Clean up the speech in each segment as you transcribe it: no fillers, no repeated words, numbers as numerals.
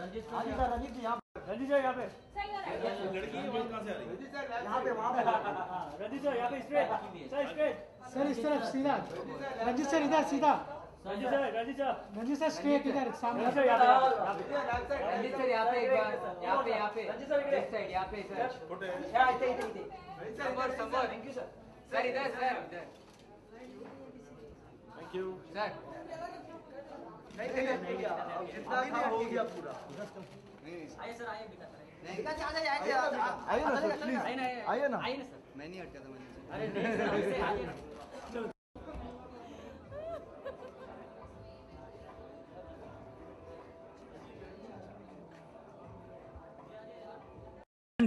रंजीत जी यहाँ पे लड़की की आवाज कहाँ से आ रही है? यहाँ पे वहाँ पे रंजीत सर यहाँ पे स्ट्रेट सर सर इस तरफ सीधा रंजीत सर इधर सीधा रंजीत सर स्ट्रेट इधर सामने सर रंजीत सर यहाँ पे एक बार यहाँ पे रंजीत सर इस साइड यहाँ पे sir sambar thank you sir इधर सर थैंक यू सर जितना था हो गया पूरा आइए सर आइए आइए ना सर प्लीज आइए ना सर मैं नहीं हटका था मैंने अरे नहीं सर ऐसे आइए ना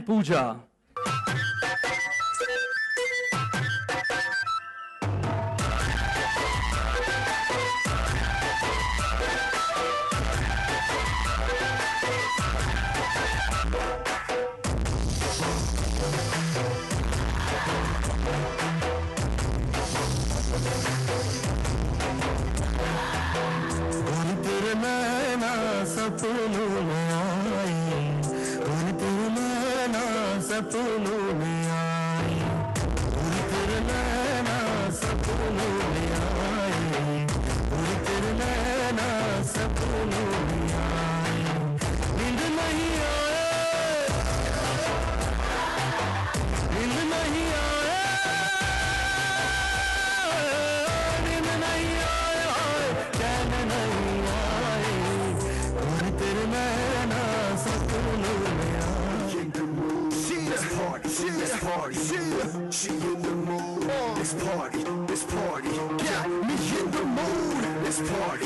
पूजा सपनों में आई तेरे नैना सपनों में आई तेरे नैना सपनों में आई तेरे नैना सपनों में आई नींद नहीं आए नींद नहीं आए नींद नहीं आए चैन नहीं आए तेरे नैना सपनों में आई This party, she in the mood. This party, got me in the mood. This party,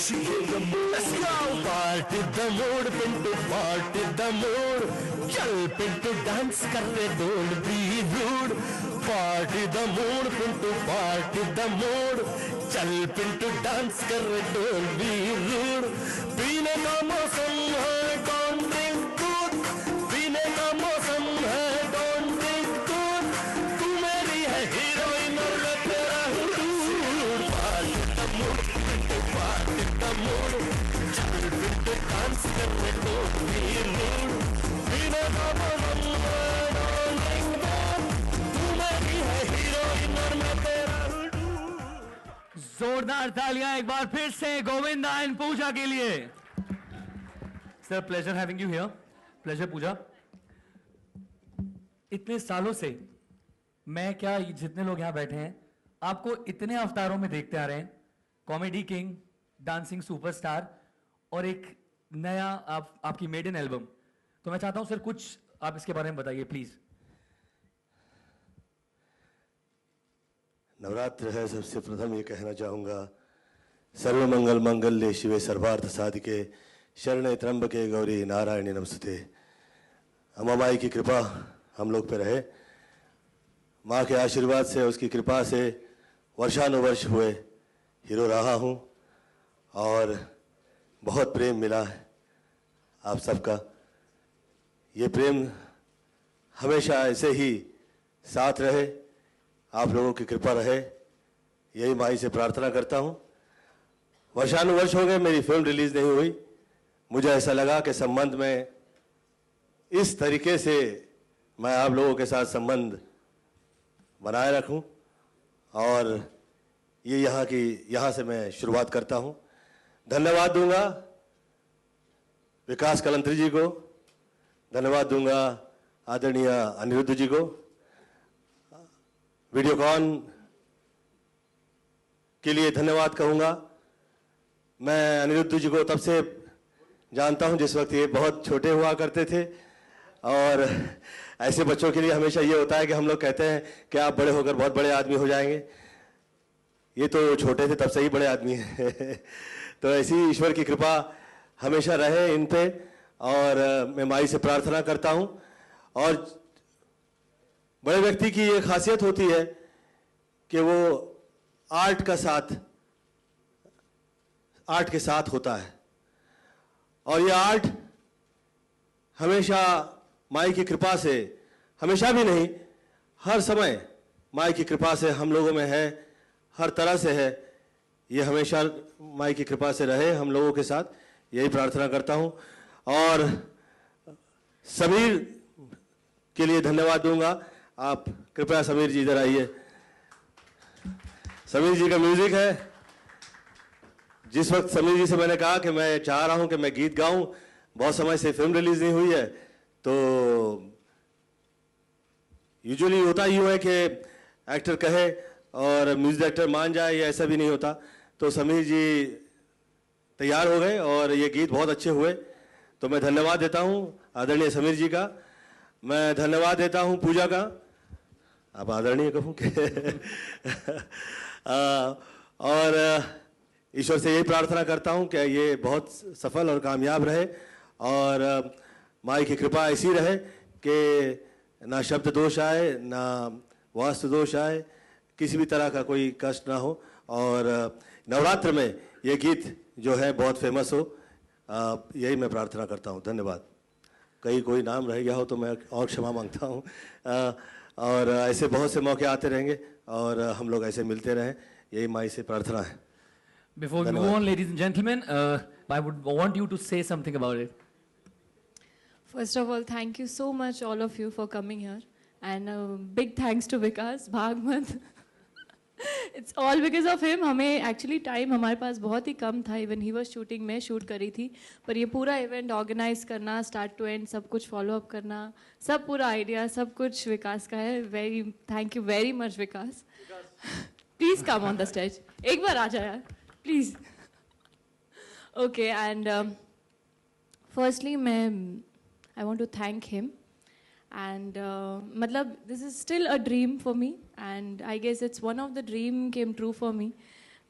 she in the mood. Let's go! Party the mood, pinto party the mood. चल pinto dance कर रे don't be rude. Party the mood, pinto party the mood. चल pinto dance कर रे don't be rude. पीने का मौसम है don't drink good. पीने का मौसम है don't drink good. तू मेरी है हीरोइन और मैं तेरा हुडूर. Party the mood, pinto party the mood. चल pinto dance कर रे don't be rude. पीने का मौसम है don't drink good. तू मेरी है हीरोइन और मैं तेरा हुडूर. जोरदार तालियां एक बार फिर से गोविंदा एंड पूजा के लिए. Sir pleasure having you here. Pleasure Pooja. इतने सालों से मैं क्या जितने लोग यहां बैठे हैं आपको इतने अवतारों में देखते आ रहे हैं. कॉमेडी किंग, डांसिंग सुपरस्टार और एक नया आपकी मेडन एल्बम. तो मैं चाहता हूं सर कुछ आप इसके बारे में बताइए प्लीज. नवरात्र है. सबसे प्रथम ये कहना चाहूँगा सर्वमंगल मंगल्ये शिवे सर्वार्थ साधिके शरणे त्र्यंबके गौरी नारायणी नमस्ते. अम्मा माई की कृपा हम लोग पे रहे. माँ के आशीर्वाद से, उसकी कृपा से वर्षानुवर्ष हुए हीरो रहा हूँ और बहुत प्रेम मिला है आप सबका. ये प्रेम हमेशा ऐसे ही साथ रहे, आप लोगों की कृपा रहे, यही माई से प्रार्थना करता हूँ. वर्षानुवर्ष हो गए मेरी फिल्म रिलीज नहीं हुई. मुझे ऐसा लगा कि संबंध में इस तरीके से मैं आप लोगों के साथ संबंध बनाए रखूं और ये यहाँ से मैं शुरुआत करता हूं. धन्यवाद दूंगा विकास कलंत्री जी को, धन्यवाद दूंगा आदरणीय अनिरुद्ध जी को. वीडियोकॉन के लिए धन्यवाद कहूँगा. मैं अनिरुद्ध जी को तब से जानता हूँ जिस वक्त ये बहुत छोटे हुआ करते थे और ऐसे बच्चों के लिए हमेशा ये होता है कि हम लोग कहते हैं कि आप बड़े होकर बहुत बड़े आदमी हो जाएंगे. ये तो छोटे थे तब से ही बड़े आदमी हैं. तो ऐसी ईश्वर की कृपा हमेशा रहे इन पे और मैं माई से प्रार्थना करता हूँ. और बड़े व्यक्ति की ये खासियत होती है कि वो आर्ट के साथ होता है और ये आर्ट हमेशा माई की कृपा से, हमेशा भी नहीं हर समय माई की कृपा से हम लोगों में है, हर तरह से है. ये हमेशा माई की कृपा से रहे हम लोगों के साथ. यही प्रार्थना करता हूं। और समीर के लिए धन्यवाद दूंगा। आप कृपया समीर जी इधर आइए। समीर जी का म्यूजिक है। जिस वक्त समीर जी से मैंने कहा कि मैं चाह रहा हूं कि मैं गीत गाऊं, बहुत समय से फिल्म रिलीज नहीं हुई है, तो यूजुअली होता ही है कि एक्टर कहे और म्यूजिक डायरेक्टर मान जाए, ये ऐसा भी नहीं होता। तो समीर जी तैयार हो गए और ये गीत बहुत अच्छे हुए, तो मैं धन्यवाद देता हूं आदरणीय समीर जी का। मैं धन्यवाद देता हूं पूजा का। आप आदरणीय कहूं कि और ईश्वर से यही प्रार्थना करता हूं कि ये बहुत सफल और कामयाब रहे और माई की कृपा ऐसी रहे कि ना शब्द दोष आए, ना वास्तु दोष आए, किसी भी तरह का कोई कष्ट ना हो और नवरात्र में ये गीत जो है बहुत फेमस हो। यही मैं प्रार्थना करता हूँ। धन्यवाद। कहीं कोई नाम रह गया हो तो मैं और क्षमा मांगता हूँ। और ऐसे बहुत से मौके आते रहेंगे और हम लोग ऐसे मिलते रहें, यही माई से प्रार्थना है। Before we move on, ladies and gentlemen, I would want you to say something about it. First of all, thank you so much all of you for coming here, and big thanks to Vikas Bhagmat. It's all because of him. हमें actually time हमारे पास बहुत ही कम था। Even he was shooting, मैं shoot करी थी, पर ये पूरा event organize करना, start to end, सब कुछ follow up करना, सब पूरा idea, सब कुछ विकास का है। Very thank you very much Vikas. Please come on the stage. एक बार आ जाए यार, please. Okay, and firstly I want to thank him. And matlab, this is still a dream for me, and I guess it's one of the dream came true for me.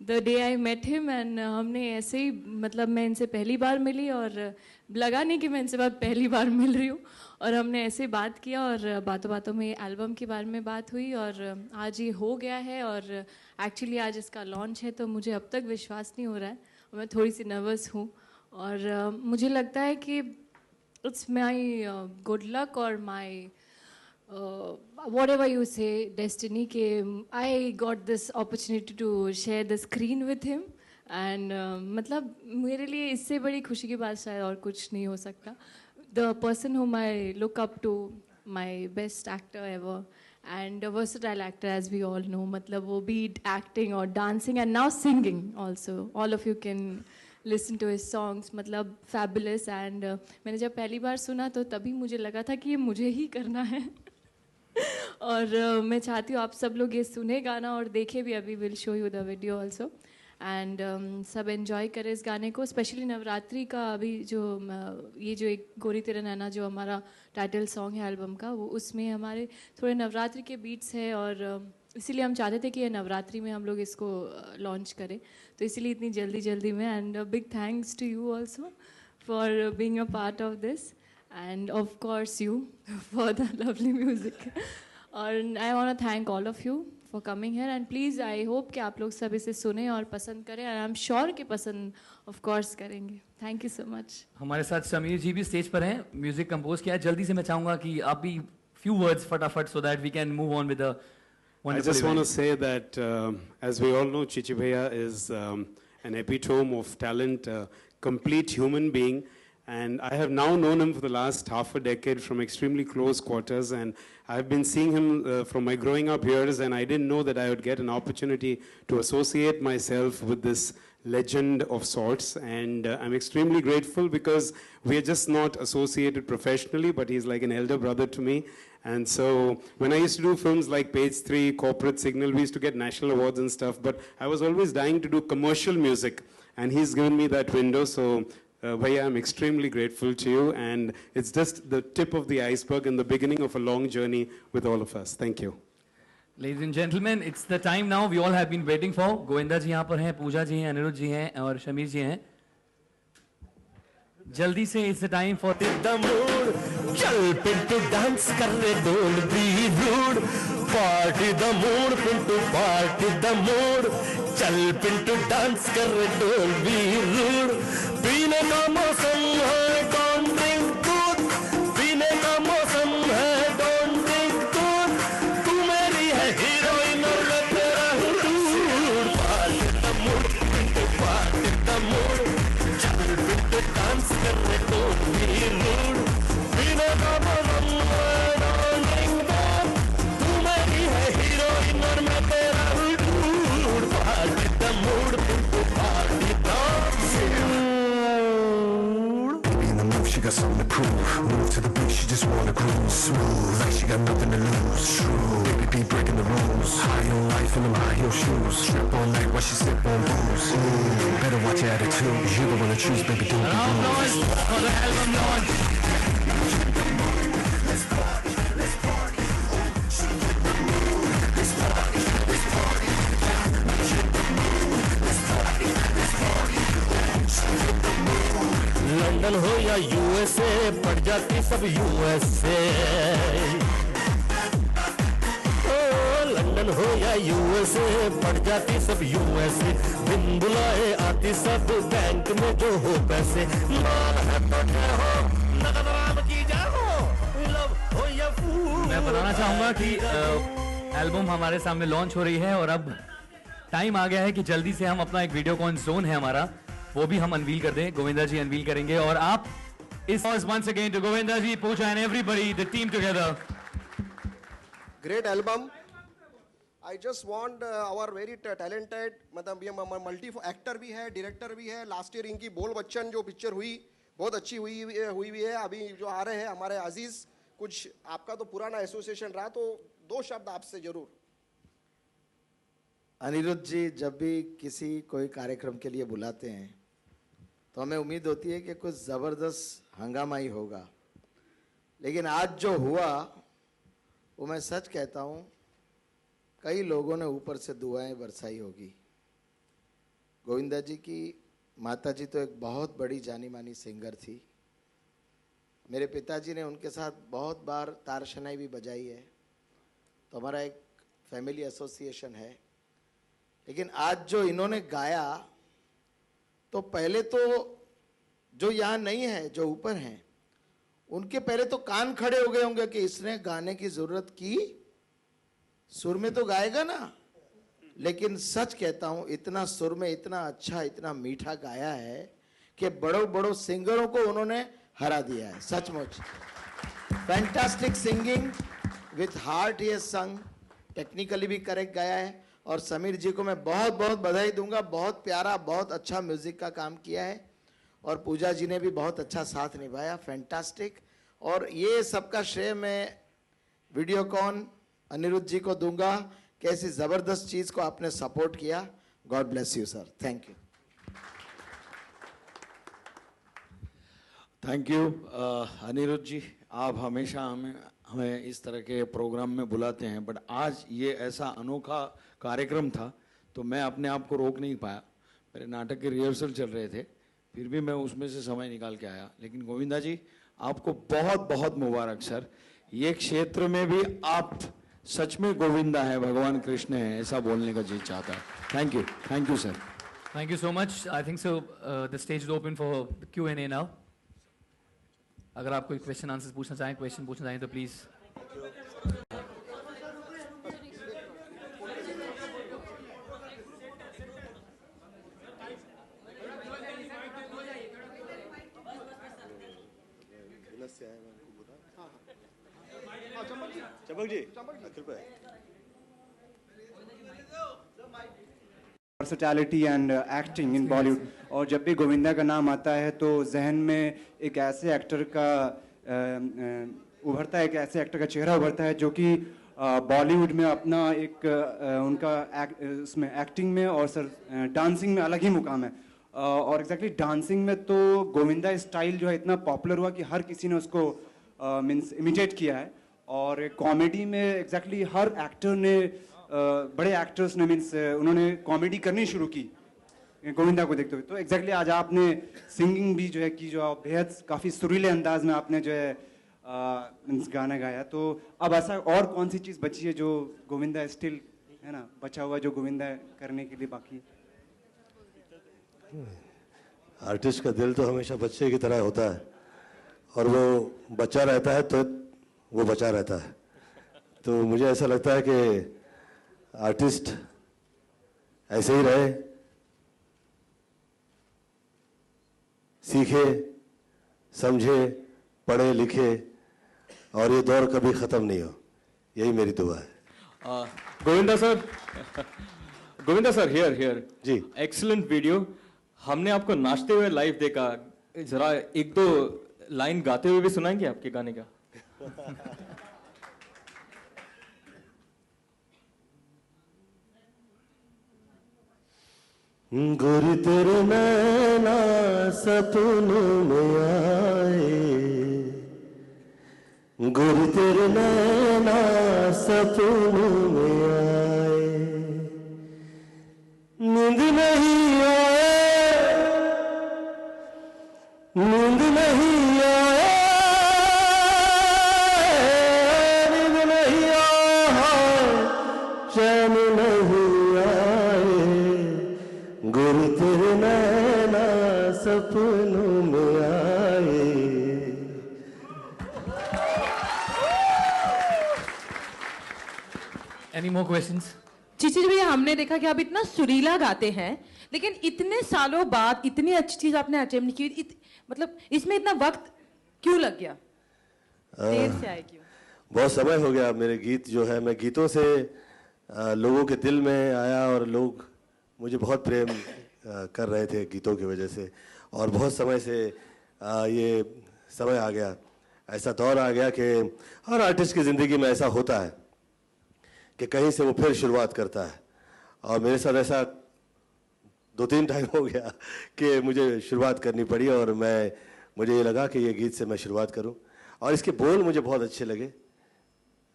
The day I met him, and हमने ऐसे ही मतलब मैं इनसे पहली बार मिली और लगा नहीं कि मैं इनसे पहली बार मिल रही हूँ, और हमने ऐसे बात किया और बातों बातों में एल्बम के बारे में बात हुई और आज ये हो गया है और एक्चुअली आज इसका लॉन्च है, तो मुझे अब तक विश्वास नहीं हो रहा है और मैं थोड़ी सी नर्वस हूँ और मुझे लगता है कि it's my good luck or my whatever you say destiny ke I got this opportunity to share the screen with him and मतलब मेरे लिए इससे बड़ी खुशी की बात शायद और कुछ नहीं हो सकता. The person whom I look up to, my best actor ever and a versatile actor as we all know, मतलब वो be it acting or dancing and now singing also, all of you can listen to his songs, मतलब fabulous. and मैंने जब पहली बार सुना तो तभी मुझे लगा था कि ये मुझे ही करना है और मैं चाहती हूँ आप सब लोग ये सुने गाना और देखे भी. अभी will show you the video also and सब एंजॉय करें इस गाने को. स्पेशली नवरात्रि का अभी जो ये जो एक गोरी तेरा नैना जो हमारा टाइटल सॉन्ग है एल्बम का, वो उसमें हमारे थोड़े नवरात्रि के बीट्स है और इसीलिए हम चाहते थे कि ये नवरात्रि में हम लोग इसको लॉन्च करें, तो इसीलिए इतनी जल्दी में. And big thanks to you also for being a part of this and of course you for the lovely music. और I want to thank all of you for coming here and please I hope कि आप लोग सब इसे सुने और पसंद करें एंड आई एम श्योर कि पसंद ऑफ कोर्स करेंगे. Thank you so much. हमारे साथ समीर जी भी स्टेज पर हैं, म्यूजिक कंपोज किया है. जल्दी से मैं चाहूँगा कि आप भी फ्यू वर्ड्स फटाफट so that we can move on with the I just want to say that as we all know, Chichi Bhaiya is an epitome of talent, complete human being, and I have now known him for the last half a decade from extremely close quarters, and I've been seeing him from my growing up years, and I didn't know that I would get an opportunity to associate myself with this legend of sorts, and I'm extremely grateful because we are just not associated professionally, but he's like an elder brother to me. And so when I used to do films like Page 3, Corporate Signal, we used to get national awards and stuff, but I was always dying to do commercial music, and he's given me that window. So Bhaiya, I'm extremely grateful to you, and it's just the tip of the iceberg and the beginning of a long journey with all of us. Thank you. Ladies and gentlemen, it's the time now we all have been waiting for. Govinda ji यहाँ पर हैं, पूजा जी हैं, अनिरुद्ध जी हैं और शमीर जी हैं. जल्दी से it's the time for the mood. चल पिंटू डांस कर ले, don't be rude. Party the mood, Pintu party the mood. चल पिंटू डांस कर ले, don't be rude. पीने का मौसम है, don't drink दूध. पीने का मौसम है, don't drink दूध. तू मेरी है हीरोइन और मैं तेरा हूँ dude. Party the mood, Pintu party the mood. चल Pintu Smooth, like she got nothing to lose. True, baby be breaking the rules. High on life in them high heel shoes. Strip all night while she sip on booze. Ooh, better watch your attitude. You're the one to choose, baby, don't be Round rude. noise for the album launch. London हो या USA पड़ जाती सब USA London हो या USA पड़ जाती सब यूएसए बिन बुलाए आती सब बैंक में जो हो पैसे माल है तो क्या हो नगद राम की जाओ लव हो या फूल। मैं बताना चाहूंगा कि एल्बम हमारे सामने लॉन्च हो रही है और अब टाइम आ गया है कि जल्दी से हम अपना एक वीडियोकॉन जोन है हमारा वो भी हम अनवील कर दें। गोविंदा जी अनवील करेंगे और आप इस once again to Govinda ji, Puja and everybody, the team together. Great album. I just want our very talented, मतलब ये मल्टी एक्टर भी है, डायरेक्टर भी है. लास्ट ईयर इनकी बोल बच्चन जो पिक्चर हुई बहुत अच्छी हुई भी है. अभी जो आ रहे हैं हमारे अजीज, कुछ आपका तो पुराना एसोसिएशन रहा, तो 2 शब्द आपसे जरूर. अनिरुद्ध जी जब भी किसी कोई कार्यक्रम के लिए बुलाते हैं तो हमें उम्मीद होती है कि कुछ ज़बरदस्त हंगामा ही होगा, लेकिन आज जो हुआ वो मैं सच कहता हूँ कई लोगों ने ऊपर से दुआएं बरसाई होगी. गोविंदा जी की माता जी तो एक बहुत बड़ी जानी मानी सिंगर थी. मेरे पिताजी ने उनके साथ बहुत बार तार शनाई भी बजाई है, तो हमारा एक फैमिली एसोसिएशन है. लेकिन आज जो इन्होंने गाया तो पहले तो जो यहाँ नहीं है, जो ऊपर हैं, उनके पहले तो कान खड़े हो गए होंगे कि इसने गाने की जरूरत की, सुर में तो गाएगा ना. लेकिन सच कहता हूँ इतना सुर में इतना अच्छा इतना मीठा गाया है कि बड़ों बड़ों सिंगरों को उन्होंने हरा दिया है. सचमुच फैंटास्टिक सिंगिंग विथ हार्ट ये संग, टेक्निकली भी करेक्ट गाया है. और समीर जी को मैं बहुत बहुत बधाई दूंगा, बहुत प्यारा बहुत अच्छा म्यूजिक का काम किया है. और पूजा जी ने भी बहुत अच्छा साथ निभाया, फैंटास्टिक. और ये सबका श्रेय मैं वीडियोकॉन अनिरुद्ध जी को दूंगा कि ऐसी ज़बरदस्त चीज़ को आपने सपोर्ट किया. God bless you sir, thank you. Thank you Aniruddh ji. आप हमेशा हमें इस तरह के प्रोग्राम में बुलाते हैं, बट आज ये ऐसा अनोखा कार्यक्रम था तो मैं अपने आप को रोक नहीं पाया. मेरे नाटक के रिहर्सल चल रहे थे, फिर भी मैं उसमें से समय निकाल के आया. लेकिन गोविंदा जी आपको बहुत बहुत मुबारक सर. ये क्षेत्र में भी आप सच में गोविंदा है, भगवान कृष्ण है, ऐसा बोलने का जी चाहता है. Thank you sir. Thank you so much. I think so. The stage is open for Q&A now. अगर आप कोई क्वेश्चन आंसर पूछना चाहें, क्वेश्चन पूछना चाहें तो प्लीज. चमक जी कृपया. Versatility and acting in Bollywood, और जब भी गोविंदा का नाम आता है तो जहन में एक ऐसे एक्टर का उभरता है, एक ऐसे एक्टर का चेहरा उभरता है जो कि बॉलीवुड में अपना एक उनका उसमें एक्टिंग में और सर डांसिंग में अलग ही मुकाम है. और एग्जैक्टली डांसिंग में तो गोविंदा स्टाइल जो है इतना पॉपुलर हुआ कि हर किसी ने उसको मीन्स इमिटेट किया है. और कॉमेडी में एग्जैक्टली हर एक्टर ने बड़े एक्टर्स ने मीन्स उन्होंने कॉमेडी करनी शुरू की गोविंदा को देखते हुए. तो एग्जैक्टली आज आपने सिंगिंग भी जो है कि जो बेहद काफ़ी सुरीले अंदाज में आपने जो है मीन्स गाना गाया. तो अब ऐसा और कौन सी चीज़ बची है जो गोविंदा स्टिल है ना बचा हुआ जो गोविंदा करने के लिए बाकी है? आर्टिस्ट का दिल तो हमेशा बच्चे की तरह होता है और वो बच्चा रहता है तो वो बचा रहता है. तो मुझे ऐसा लगता है कि आर्टिस्ट ऐसे ही रहे, सीखे, समझे, पढ़े लिखे और ये दौर कभी ख़त्म नहीं हो, यही मेरी दुआ है. Govinda sir here ji. Excellent video. हमने आपको नाचते हुए लाइव देखा, जरा 1-2 लाइन गाते हुए भी सुनाएंगे आपके गाने का? गोरी तेरे नैना सपनों में आए, गोरी तेरे नैना सपनों में आए, नींद नहीं आए, नींद नहीं आए, नींद नहीं आए, चैन नहीं आए, गोरी तेरे नैना सपनों में आए। Any more questions? चीची जी भैया, हमने देखा कि आप इतना सुरीला गाते हैं, लेकिन इतने सालों बाद इतनी अच्छी चीज आपने अचीव की, मतलब इसमें इतना वक्त क्यों लग गया? देर से आए क्यों? बहुत समय हो गया। मेरे गीत जो है, मैं गीतों से लोगों के दिल में आया और लोग मुझे बहुत प्रेम कर रहे थे गीतों की वजह से, और बहुत समय से ये समय आ गया, ऐसा दौर आ गया कि हर आर्टिस्ट की ज़िंदगी में ऐसा होता है कि कहीं से वो फिर शुरुआत करता है, और मेरे साथ ऐसा 2-3 टाइम हो गया कि मुझे शुरुआत करनी पड़ी, और मुझे ये लगा कि ये गीत से मैं शुरुआत करूं, और इसके बोल मुझे बहुत अच्छे लगे,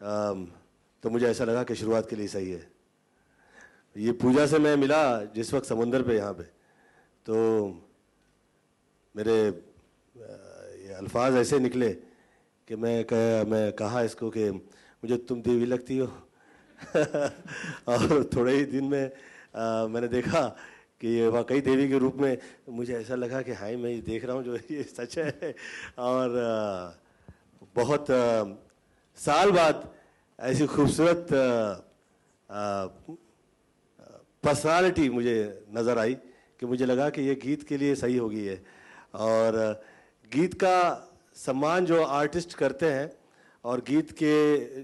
तो मुझे ऐसा लगा कि शुरुआत के लिए सही है। ये पूजा से मैं मिला जिस वक्त समुंदर पे यहाँ पे, तो मेरे ये अल्फाज ऐसे निकले कि मैं कहा इसको कि मुझे तुम देवी लगती हो और थोड़े ही दिन में मैंने देखा कि ये वाकई देवी के रूप में, मुझे ऐसा लगा कि हाय मैं ये देख रहा हूँ जो ये सच है, और बहुत साल बाद ऐसी खूबसूरत पर्सनालिटी मुझे नज़र आई कि मुझे लगा कि ये गीत के लिए सही होगी है, और गीत का सम्मान जो आर्टिस्ट करते हैं और गीत के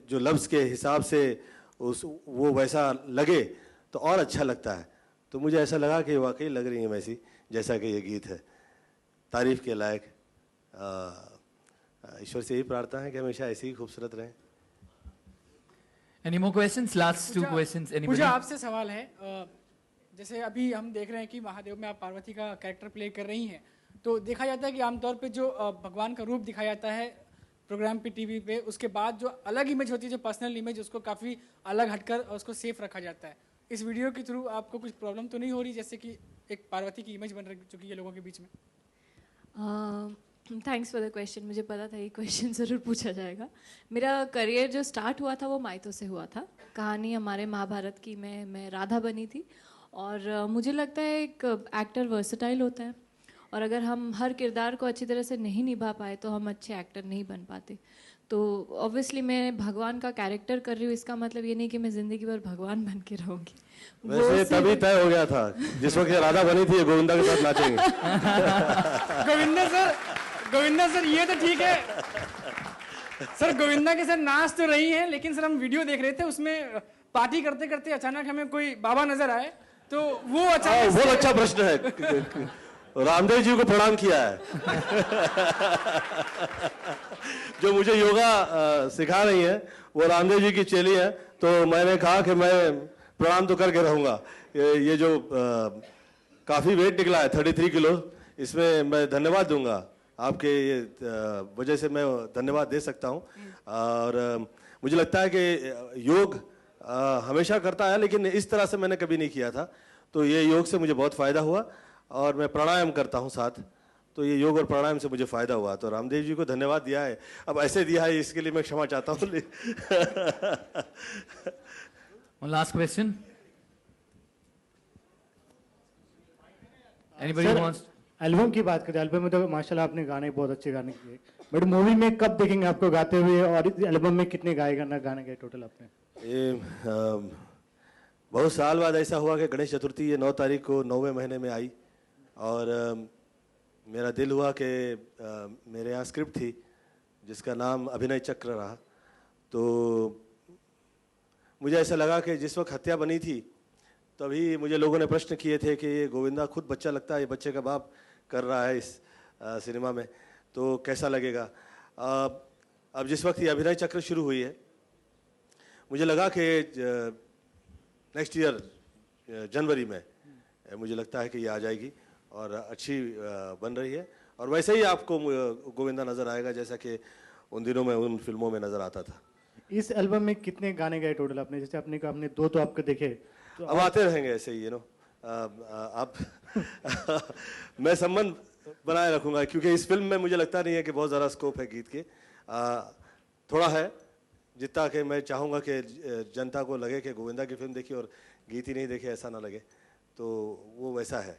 जो लफ्ज़ के हिसाब से वो वैसा लगे तो और अच्छा लगता है। तो मुझे ऐसा लगा कि वाकई लग रही है वैसी जैसा कि ये गीत है, तारीफ़ के लायक। ईश्वर से यही प्रार्थना है कि हमेशा ऐसे ही खूबसूरत रहें। Any more questions? Last 2 questions. Anybody? मुझे आपसे सवाल है, जैसे अभी हम देख रहे हैं कि महादेव में आप पार्वती का कैरेक्टर प्ले कर रही हैं, तो देखा जाता है कि आमतौर पे जो भगवान का रूप दिखाया जाता है प्रोग्राम पे, टीवी पे, उसके बाद जो अलग इमेज होती है, जो पर्सनल इमेज, उसको काफ़ी अलग हटकर उसको सेफ रखा जाता है। इस वीडियो के थ्रू आपको कुछ प्रॉब्लम तो नहीं हो रही, जैसे कि एक पार्वती की इमेज बन चुकी है लोगों के बीच में? Thanks for the question. मुझे पता था ये क्वेश्चन ज़रूर पूछा जाएगा। मेरा करियर जो स्टार्ट हुआ था वो मायतों से हुआ था। कहानी हमारे महाभारत की, मैं राधा बनी थी, और मुझे लगता है एक एक्टर वर्सेटाइल होता है, और अगर हम हर किरदार को अच्छी तरह से नहीं निभा पाए तो हम अच्छे एक्टर नहीं बन पाते। तो ऑब्वियसली मैं भगवान का कैरेक्टर कर रही हूँ, इसका मतलब ये नहीं कि मैं ज़िंदगी भर भगवान बन के रहूँगी। वैसे तभी तय हो गया था जिस वक्त ये राधा बनी थी, गोविंदा के साथ नाचेंगे। गोविंदा सर ये तो ठीक है सर, गोविंदा के साथ नाच तो रही हैं, लेकिन सर हम वीडियो देख रहे थे, उसमें पार्टी करते करते अचानक हमें कोई बाबा नजर आए, तो वो अचानक बहुत अच्छा प्रश्न है। रामदेव जी को प्रणाम किया है जो मुझे योगा सिखा रही है, वो रामदेव जी की चेली है, तो मैंने कहा कि मैं प्रणाम तो करके रहूँगा। ये जो काफ़ी वेट निकला है 33 किलो, इसमें मैं धन्यवाद दूंगा आपके ये वजह से मैं धन्यवाद दे सकता हूँ। और मुझे लगता है कि योग हमेशा करता है, लेकिन इस तरह से मैंने कभी नहीं किया था, तो ये योग से मुझे बहुत फ़ायदा हुआ, और मैं प्राणायाम करता हूँ साथ, तो ये योग और प्राणायाम से मुझे फ़ायदा हुआ। तो रामदेव जी को धन्यवाद दिया है, अब ऐसे दिया है इसके लिए मैं क्षमा चाहता हूँ। Last question. Anybody wants? Album की बात करें, एल्बम में तो माशाल्लाह आपने गाने बहुत अच्छे गाने किए, बट मूवी में कब देखेंगे आपको गाते हुए, और एल्बम में कितने गाने गए टोटल आपने? ये बहुत साल बाद ऐसा हुआ कि गणेश चतुर्थी ये 9 तारीख को 9वें महीने में आई, और मेरा दिल हुआ कि मेरे यहाँ स्क्रिप्ट थी जिसका नाम अभिनय चक्र रहा, तो मुझे ऐसा लगा कि जिस वक्त हत्या बनी थी तभी मुझे लोगों ने प्रश्न किए थे कि ये गोविंदा खुद बच्चा लगता है, ये बच्चे का बाप कर रहा है इस सिनेमा में, तो कैसा लगेगा। अब जिस वक्त ये अभिनय चक्र शुरू हुई है, मुझे लगा कि नेक्स्ट ईयर जनवरी में मुझे लगता है कि ये आ जाएगी और अच्छी बन रही है, और वैसे ही आपको गोविंदा नज़र आएगा जैसा कि उन दिनों में उन फिल्मों में नज़र आता था। इस एल्बम में कितने गाने गाए टोटल आपने? जैसे आपने कहा आपने 2 तो आपके देखे, तो अब आते रहेंगे ऐसे ही, आप मैं संबंध बनाए रखूंगा, क्योंकि इस फिल्म में मुझे लगता नहीं है कि बहुत ज़्यादा स्कोप है गीत के। थोड़ा है, जितना कि मैं चाहूँगा कि जनता को लगे कि गोविंदा की फिल्म देखी और गीत ही नहीं देखे, ऐसा ना लगे, तो वो वैसा है।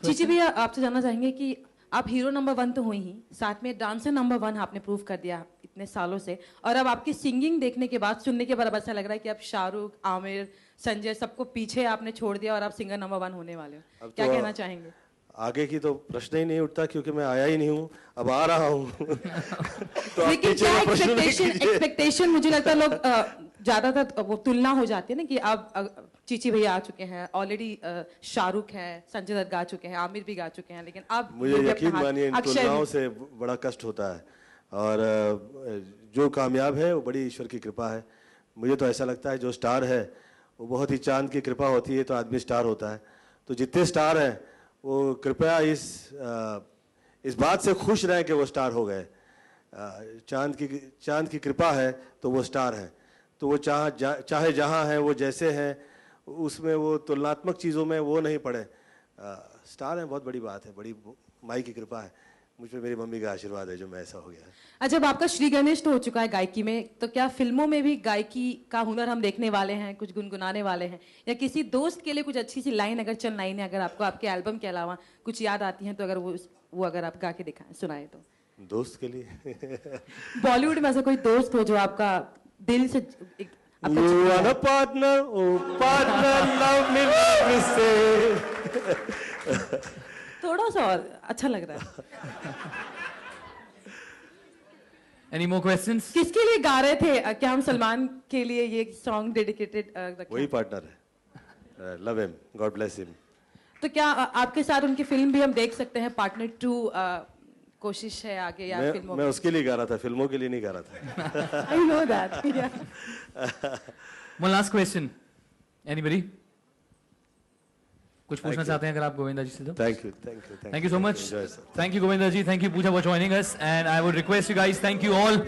चीची भैया, आपसे जानना चाहेंगे कि आप हीरो नंबर 1 तो हुई ही, साथ में डांसर नंबर 1 आपने प्रूव कर दिया इतने सालों से, और अब आपकी सिंगिंग देखने के बाद, सुनने के बाद अब ऐसा लग रहा है कि अब शाहरुख, आमिर, संजय सबको पीछे आपने छोड़ दिया और आप सिंगर नंबर 1 होने वाले हो। क्या कहना चाहेंगे? आगे की तो प्रश्न ही नहीं उठता, क्योंकि मैं आया ही नहीं हूँ, अब आ रहा हूँ। तो लेकिन क्या एक्सपेक्टेशन मुझे लगता है लोग ज्यादातर वो तुलना हो जाती है ना कि अब चीची भैया आ चुके हैं ऑलरेडी, शाहरुख है, संजय दत्त गा चुके हैं, आमिर भी गा चुके हैं, लेकिन अब मुझे यकीन मानिए इन तुलनाओं से बड़ा कष्ट होता है, और जो कामयाब है वो बड़ी ईश्वर की कृपा है। मुझे तो ऐसा लगता है जो स्टार है वो बहुत ही चांद की कृपा होती है तो आदमी स्टार होता है। तो जितने स्टार हैं वो कृपया इस बात से खुश रहें कि वो स्टार हो गए। चांद की कृपा है तो वो स्टार है, तो वो चाहे जहाँ हैं, वो जैसे हैं, उसमें वो तुलनात्मक चीज़ों में वो नहीं पड़े। स्टार हैं, बहुत बड़ी बात है, बड़ी माई की कृपा है, मुझ पे मेरी मम्मी का आशीर्वाद है जो मैं ऐसा हो गया है। अच्छा, जब आपका श्री गणेश तो हो चुका है गायकी में, तो क्या फिल्मों में भी गायकी का हुनर हम देखने वाले हैं, कुछ गुनगुनाने वाले हैं, या किसी दोस्त के लिए कुछ अच्छी सी लाइन, अगर चंद लाइनें अगर आपको आपके एल्बम के अलावा कुछ याद आती हैं तो अगर वो अगर आप गा के दिखाएं, सुनाए तो? दोस्त के लिए बॉलीवुड में ऐसा कोई दोस्त हो जो आपका दिल से You are a partner, oh partner, love me, love me, say. थोड़ा सा और अच्छा लग रहा है। Any more questions? किसके लिए गा रहे थे? क्या हम सलमान के लिए ये सॉन्ग डेडिकेटेड? वही पार्टनर है, love him, God bless him. तो क्या आपके साथ उनकी फिल्म भी हम देख सकते हैं, पार्टनर 2? कोशिश है आगे या फिल्मों मैं उसके लिए गा रहा था, फिल्मों के लिए नहीं गा रहा था। I know that. One last question. Anybody? कुछ पूछना चाहते हैं अगर आप गोविंदा जी से तो? Thank you so much. Thank you Govinda ji. Thank you Pooja for joining us, and I would request you guys, thank you all.